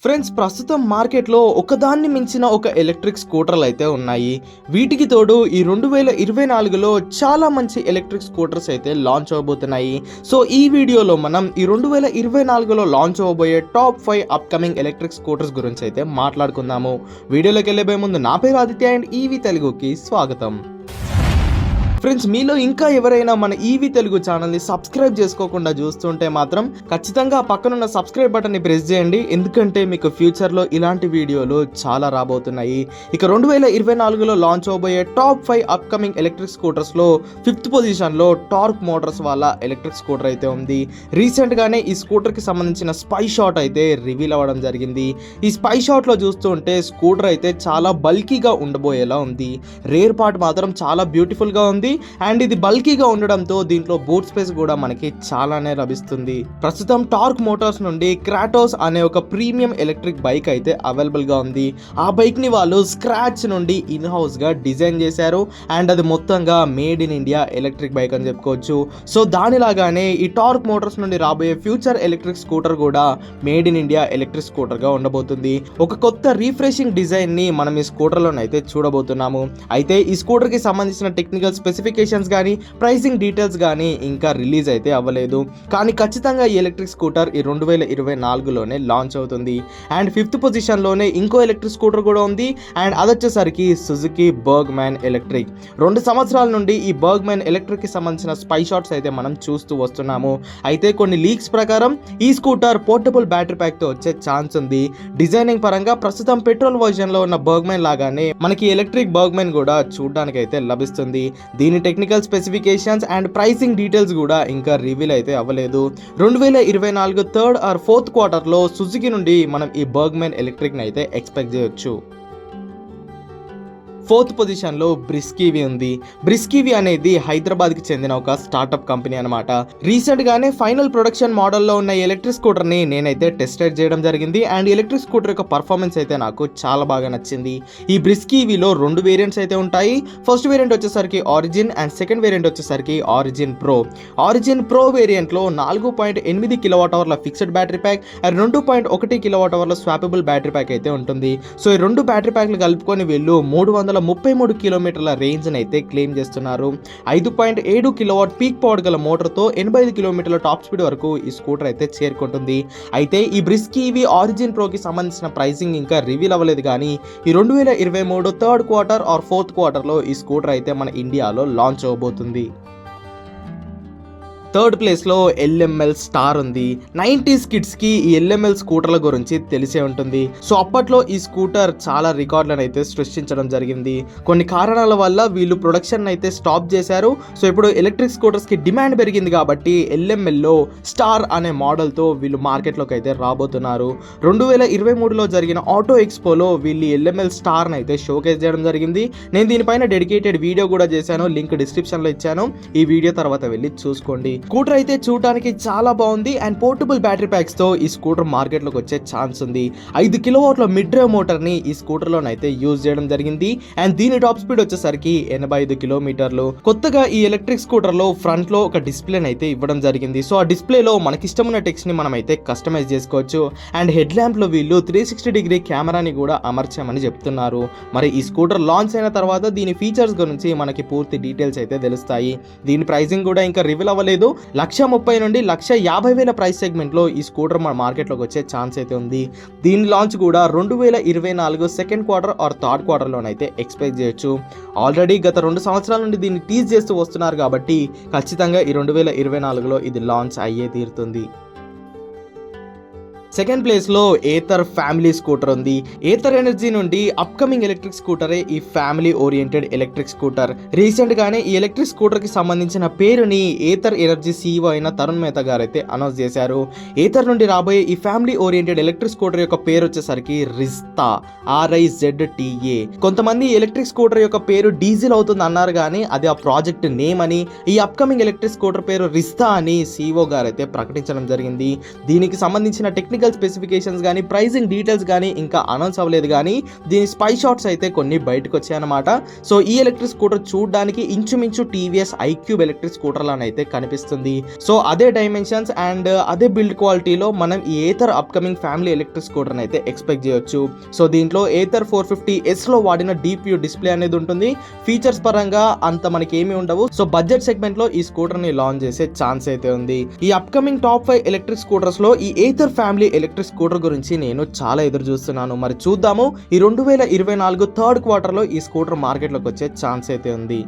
Friends, ప్రస్తుతం మార్కెట్లో ఒకదాన్ని మించిన ఒక ఎలక్ట్రిక్ స్కూటర్లు అయితే ఉన్నాయి. వీటికి తోడు ఈ 2024లో చాలా మంచి ఎలక్ట్రిక్ స్కూటర్స్ అయితే లాంచ్ అవబోతున్నాయి. సో ఈ వీడియోలో మనం ఈ 2024లో లాంచ్ అవబోయే టాప్ 5 అప్కమింగ్ ఎలక్ట్రిక్ స్కూటర్స్ గురించి అయితే మాట్లాడుకుందాము. వీడియోలోకి వెళ్ళబోయే ముందు నా పేరు ఆదిత్య అండ్ ఈవీ తెలుగుకి స్వాగతం. ఫ్రెండ్స్, మీలో ఇంకా ఎవరైనా మన ఈవీ తెలుగు ఛానల్ని సబ్స్క్రైబ్ చేసుకోకుండా చూస్తుంటే మాత్రం ఖచ్చితంగా పక్కనున్న సబ్స్క్రైబ్ బటన్ని ప్రెస్ చేయండి. ఎందుకంటే మీకు ఫ్యూచర్లో ఇలాంటి వీడియోలు చాలా రాబోతున్నాయి. ఇక 2024లో లాంచ్ అవబోయే టాప్ 5 అప్కమింగ్ ఎలక్ట్రిక్ స్కూటర్స్లో 5th పొజిషన్లో టార్క్ మోటార్స్ వాళ్ళ ఎలక్ట్రిక్ స్కూటర్ అయితే ఉంది. రీసెంట్గానే ఈ స్కూటర్కి సంబంధించిన స్పై షాట్ అయితే రివీల్ అవ్వడం జరిగింది. ఈ స్పై షాట్లో చూస్తుంటే స్కూటర్ అయితే చాలా బల్కీగా ఉండబోయేలా ఉంది. రేర్ పార్ట్ మాత్రం చాలా బ్యూటిఫుల్గా ఉంది. అండ్ ఇది బల్కీగా ఉండడంతో దీంట్లో బూట్ స్పేస్ కూడా మనకి చాలానే లభిస్తుంది. ప్రస్తుతం టార్క్ మోటార్స్ నుండి క్రాటోస్ అనే ఒక ప్రీమియం ఎలక్ట్రిక్ బైక్ అయితే అవైలబుల్ గా ఉంది. ఆ బైక్ ని వాళ్ళు స్క్రాచ్ నుండి ఇన్ హౌస్ గా డిజైన్ చేశారు. అండ్ అది మొత్తంగా made in India electric bike అని చెప్పుకోవచ్చు. సో దానిలాగానే ఈ టార్క్ మోటార్స్ నుండి రాబోయే ఫ్యూచర్ ఎలక్ట్రిక్ స్కూటర్ కూడా made in India electric scooter గా ఉండబోతుంది. ఒక కొత్త రీఫ్రెషింగ్ డిజైన్ ని మనం ఈ స్కూటర్ లోనైతే చూడబోతున్నాము. అయితే ఈ స్కూటర్ కి సంబంధించిన టెక్నికల్ స్పెసిఫికేషన్స్ కానీ ప్రైసింగ్ డీటెయిల్స్ కానీ ఇంకా రిలీజ్ అయితే అవ్వలేదు. కానీ ఖచ్చితంగా ఈ ఎలక్ట్రిక్ స్కూటర్ ఈ 2024లోనే లాంచ్ అవుతుంది. అండ్ 5th పొజిషన్లోనే ఇంకో ఎలక్ట్రిక్ స్కూటర్ కూడా ఉంది. అండ్ అది వచ్చేసరికి సుజుకి బర్గ్మ్యాన్ ఎలక్ట్రిక్. 2 సంవత్సరాల నుండి ఈ బర్గ్మ్యాన్ ఎలక్ట్రిక్ కి సంబంధించిన స్పై షాట్స్ అయితే మనం చూస్తూ వస్తున్నాము. అయితే కొన్ని లీక్స్ ప్రకారం ఈ స్కూటర్ పోర్టబుల్ బ్యాటరీ ప్యాక్ తో వచ్చే ఛాన్స్ ఉంది. డిజైనింగ్ పరంగా ప్రస్తుతం పెట్రోల్ వర్జన్ లో ఉన్న బర్గ్మ్యాన్ లాగానే మనకి ఎలక్ట్రిక్ బర్గ్మ్యాన్ కూడా చూడడానికి అయితే లభిస్తుంది. దీని technical specifications and pricing details కూడా ఇంకా రివీల్ అయితే అవ్వలేదు. 2024 థర్డ్ ఆర్ 4th క్వార్టర్లో సుజుకి నుండి మనం ఈ బర్గ్మ్యాన్ ఎలక్ట్రిక్ ని అయితే ఎక్స్పెక్ట్ చేయొచ్చు. 4th పొజిషన్లో బ్రిస్కీవి ఉంది. బ్రిస్కీవి అనేది హైదరాబాద్కి చెందిన ఒక స్టార్టప్ కంపెనీ అనమాట. రీసెంట్గానే ఫైనల్ ప్రొడక్షన్ మోడల్లో ఉన్న ఎలక్ట్రిక్ స్కూటర్ని నేనైతే టెస్ట్ రైడ్ చేయడం జరిగింది. అండ్ ఎలక్ట్రిక్ స్కూటర్ యొక్క పర్ఫార్మెన్స్ అయితే నాకు చాలా బాగా నచ్చింది. ఈ బ్రిస్కీవిలో 2 వేరియంట్స్ అయితే ఉంటాయి. ఫస్ట్ వేరియంట్ వచ్చేసరికి ఆరిజిన్ అండ్ సెకండ్ వేరియంట్ వచ్చేసరికి ఆరిజిన్ ప్రో. ఆరిజిన్ ప్రో వేరియంట్లో 4.8 kWh fixed battery pack and 2.1 kWh swappable battery pack అయితే ఉంటుంది. సో ఈ 2 బ్యాటరీ ప్యాక్లు కలుపుకొని వీళ్ళు 333 కిలోమీటర్ల రేంజ్ అయితే క్లెయిమ్ చేస్తున్నారు. 5.7 కిలోవాట్ పీక్ పవర్ గల మోటార్తో 85 కిలోమీటర్ల టాప్ స్పీడ్ వరకు ఈ స్కూటర్ అయితే చేరుకుంటుంది. అయితే ఈ బ్రిస్కీవి ఆరిజిన్ ప్రోకి సంబంధించిన ప్రైసింగ్ ఇంకా రివీల్ అవ్వలేదు. కానీ ఈ 2023 థర్డ్ క్వార్టర్ ఆర్ 4th క్వార్టర్లో ఈ స్కూటర్ అయితే మన ఇండియాలో లాంచ్ అవబోతుంది. 3rd ప్లేస్లో LML స్టార్ ఉంది. 90s కిడ్స్కి ఈ LML స్కూటర్ల గురించి తెలిసే ఉంటుంది. సో అప్పట్లో ఈ స్కూటర్ చాలా రికార్డులను అయితే సృష్టించడం జరిగింది. కొన్ని కారణాల వల్ల వీళ్ళు ప్రొడక్షన్ అయితే స్టాప్ చేశారు. సో ఇప్పుడు ఎలక్ట్రిక్ స్కూటర్స్కి డిమాండ్ పెరిగింది కాబట్టి LMLలో స్టార్ అనే మోడల్తో వీళ్ళు మార్కెట్లోకి అయితే రాబోతున్నారు. 2023లో జరిగిన ఆటో ఎక్స్పోలో వీళ్ళు LML స్టార్ని అయితే షోకేస్ చేయడం జరిగింది. నేను దీనిపైన డెడికేటెడ్ వీడియో కూడా చేశాను. లింక్ డిస్క్రిప్షన్లో ఇచ్చాను. ఈ వీడియో తర్వాత వెళ్ళి చూసుకోండి. స్కూటర్ అయితే చూడడానికి చాలా బాగుంది. అండ్ పోర్టబుల్ బ్యాటరీ ప్యాక్స్ తో ఈ స్కూటర్ మార్కెట్ లోకి వచ్చే ఛాన్స్ ఉంది. 5 కిలోవాట్ల మిడ్ డ్రైవ్ మోటార్ ని ఈ స్కూటర్ లోనైతే యూజ్ చేయడం జరిగింది. అండ్ దీని టాప్ స్పీడ్ వచ్చేసరికి 85 కిలోమీటర్లు. కొత్తగా ఈ ఎలక్ట్రిక్ స్కూటర్ లో ఫ్రంట్ లో ఒక డిస్ప్లే అయితే ఇవ్వడం జరిగింది. సో ఆ డిస్ప్లేలో మనకి ఇష్టమైన టెక్స్ట్ ని మనం అయితే కస్టమైజ్ చేసుకోవచ్చు. అండ్ హెడ్ ల్యాంప్ లో వీళ్ళు 360 డిగ్రీ కెమెరాని కూడా అమర్చామని చెప్తున్నారు. మరి ఈ స్కూటర్ లాంచ్ అయిన తర్వాత దీని ఫీచర్స్ గురించి మనకి పూర్తి డీటెయిల్స్ అయితే తెలుస్తాయి. దీని ప్రైసింగ్ కూడా ఇంకా రివీల్ అవ్వలేదు. 1,30,000 నుండి 1,50,000 ప్రైస్ సెగ్మెంట్ లో ఈ స్కూటర్ మన మార్కెట్లోకి వచ్చే ఛాన్స్ అయితే ఉంది. దీని లాంచ్ కూడా 2024 2nd క్వార్టర్ ఆర్ 3rd క్వార్టర్లోనైతే ఎక్స్పెక్ట్ చేయొచ్చు. ఆల్రెడీ గత 2 సంవత్సరాల నుండి దీన్ని టీజ్ చేస్తూ వస్తున్నారు కాబట్టి ఖచ్చితంగా ఈ 2024లో ఇది లాంచ్ అయ్యే తీరుతుంది. 2nd ప్లేస్లో ఏథర్ ఫ్యామిలీ స్కూటర్ ఉంది. ఏథర్ ఎనర్జీ నుండి అప్కమింగ్ ఎలక్ట్రిక్ స్కూటరే ఈ ఫ్యామిలీ ఓరియంటెడ్ ఎలక్ట్రిక్ స్కూటర్. రీసెంట్గానే ఈ ఎలక్ట్రిక్ స్కూటర్కి సంబంధించిన పేరుని ఏథర్ ఎనర్జీ CEO అయిన తరుణ్ మేహతా గారు అయితే అనౌన్స్ చేశారు. ఏథర్ నుండి రాబోయే ఈ ఫ్యామిలీ ఓరియంటెడ్ ఎలక్ట్రిక్ స్కూటర్ యొక్క పేరు వచ్చేసరికి రిస్తా, RIZTA. కొంతమంది ఎలక్ట్రిక్ స్కూటర్ యొక్క పేరు డీజిల్ అవుతుంది అన్నారు, కానీ అది ఆ ప్రాజెక్ట్ నేమ్ అని. ఈ అప్కమింగ్ ఎలక్ట్రిక్ స్కూటర్ పేరు రిస్తా అని CEO గారు అయితే ప్రకటించడం జరిగింది. దీనికి సంబంధించిన టెక్నికల్ టెక్నికల్ స్పెసిఫికేషన్స్ కానీ ప్రైజింగ్ డీటెయిల్స్ కానీ ఇంకా అనౌన్స్ అవ్వలేదు, కానీ దీని స్పై షాట్స్ అయితే కొన్ని బయటకు వచ్చాయన్నమాట. సో ఈ ఎలక్ట్రిక్ స్కూటర్ చూడడానికి ఇంచుమించు టీవీఎస్ ఐక్యూబ్ ఎలక్ట్రిక్ స్కూటర్ లానైతే కనిపిస్తుంది. సో అదే డైమెన్షన్స్ అండ్ అదే బిల్డ్ క్వాలిటీలో మనం ఈ Ather upcoming family electric scooter అయితే ఎక్స్పెక్ట్ చేయొచ్చు. సో దీంట్లో ఏథర్ 450S లో వాడిన DPU డిస్ప్లే అనేది ఉంటుంది. ఫీచర్స్ పరంగా అంత మనకి ఏమీ ఉండవు. సో బడ్జెట్ సెగ్మెంట్ లో ఈ స్కూటర్ ని లాంచ్ చేసే ఛాన్స్ అయితే ఉంది. ఈ అప్కమింగ్ టాప్ 5 ఎలక్ట్రిక్ స్కూటర్స్ లో ఈ ఏథర్ ఫ్యామిలీ ఎలక్ట్రిక్ స్కూటర్ గురించి నేను చాలా ఎదురు చూస్తున్నాను. మరి చూద్దాము, ఈ 2024 థర్డ్ క్వార్టర్ లో ఈ స్కూటర్ మార్కెట్ లోకి వచ్చే ఛాన్స్ అయితే ఉంది.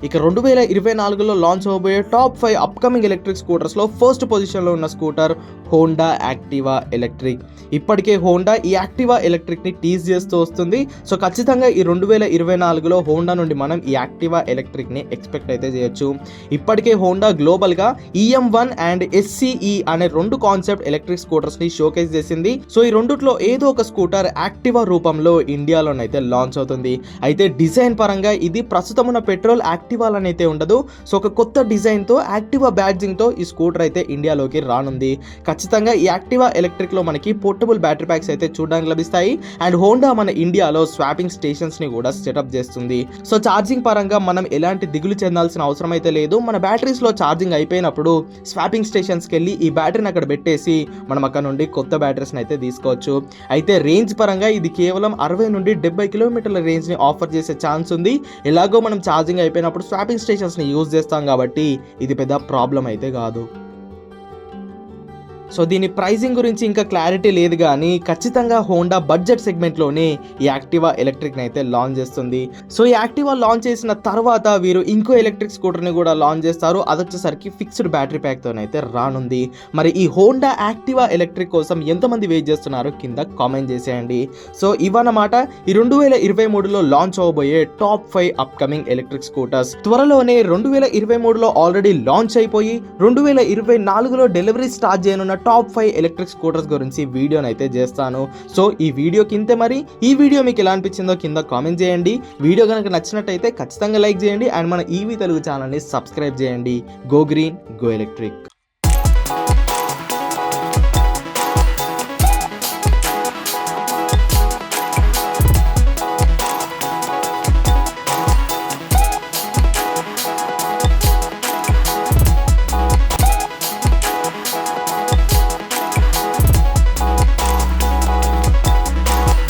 ఇక 2024లో లాంచ్ అవబోయే టాప్ 5 అప్కమింగ్ ఎలక్ట్రిక్ స్కూటర్స్లో ఫస్ట్ పొజిషన్లో ఉన్న స్కూటర్ హోండా యాక్టివా ఎలక్ట్రిక్. ఇప్పటికే హోండా ఈ యాక్టివా ఎలక్ట్రిక్ని టీజ్ చేస్తూ వస్తుంది. సో ఖచ్చితంగా ఈ 2024లో హోండా నుండి మనం ఈ యాక్టివా ఎలక్ట్రిక్ని ఎక్స్పెక్ట్ అయితే చేయొచ్చు. ఇప్పటికే హోండా గ్లోబల్గా EM1 అండ్ SCE అనే 2 కాన్సెప్ట్ ఎలక్ట్రిక్ స్కూటర్స్ని షోకేస్ చేసింది. సో ఈ రెండిట్లో ఏదో ఒక స్కూటర్ యాక్టివా రూపంలో ఇండియాలోనైతే లాంచ్ అవుతుంది. అయితే డిజైన్ పరంగా ఇది ప్రస్తుతం ఉన్న పెట్రోల్ యాక్టివాలనైతే ఉండదు. సో ఒక కొత్త డిజైన్తో యాక్టివా బ్యాడ్జింగ్తో ఈ స్కూటర్ అయితే ఇండియాలోకి రానుంది. ఖచ్చితంగా ఈ యాక్టివా ఎలక్ట్రిక్లో మనకి పోర్టబుల్ బ్యాటరీ ప్యాక్స్ అయితే చూడడానికి లభిస్తాయి. అండ్ హోండా మన ఇండియాలో స్వాపింగ్ స్టేషన్స్ని కూడా సెటప్ చేస్తుంది. సో ఛార్జింగ్ పరంగా మనం ఎలాంటి దిగులు చెందాల్సిన అవసరం అయితే లేదు. మన బ్యాటరీస్లో ఛార్జింగ్ అయిపోయినప్పుడు స్వాపింగ్ స్టేషన్స్కి వెళ్ళి ఈ బ్యాటరీని అక్కడ పెట్టేసి మనం అక్కడ నుండి కొత్త బ్యాటరీస్ని అయితే తీసుకోవచ్చు. అయితే రేంజ్ పరంగా ఇది కేవలం 60 నుండి 70 కిలోమీటర్ల రేంజ్ని ఆఫర్ చేసే ఛాన్స్ ఉంది. ఎలాగో మనం ఛార్జింగ్ అయిపోయినప్పుడు స్వాపింగ్ స్టేషన్స్ని యూజ్ చేస్తాం కాబట్టి ఇది పెద్ద ప్రాబ్లం అయితే కాదు. సో దీని ప్రైజింగ్ గురించి ఇంకా క్లారిటీ లేదు, కానీ ఖచ్చితంగా హోండా బడ్జెట్ సెగ్మెంట్లోనే ఈ యాక్టివా ఎలక్ట్రిక్ని అయితే లాంచ్ చేస్తుంది. సో ఈ యాక్టివా లాంచ్ చేసిన తర్వాత వీరు ఇంకో ఎలక్ట్రిక్ స్కూటర్ని కూడా లాంచ్ చేస్తారు. అది వచ్చేసరికి ఫిక్స్డ్ బ్యాటరీ ప్యాక్తోనైతే రానుంది. మరి ఈ హోండా యాక్టివా ఎలక్ట్రిక్ కోసం ఎంతమంది వెయిట్ చేస్తున్నారో కింద కామెంట్ చేసేయండి. సో ఇవన్నమాట ఈ 2023లో లాంచ్ అవబోయే టాప్ 5 అప్కమింగ్ ఎలక్ట్రిక్ స్కూటర్స్. త్వరలోనే 2023లో ఆల్రెడీ లాంచ్ అయిపోయి 2024లో డెలివరీ స్టార్ట్ చేయనున్న టాప్ 5 ఎలక్ట్రిక్ స్కూటర్స్ గురించి వీడియోని అయితే చేస్తాను. సో ఈ వీడియో కింద మరి ఈ వీడియో మీకు ఎలా అనిపించిందో కింద కామెంట్ చేయండి. వీడియో కనుక నచ్చినట్టయితే ఖచ్చితంగా లైక్ చేయండి అండ్ మన ఈవీ తెలుగు ఛానల్ని సబ్స్క్రైబ్ చేయండి. Go green, go electric.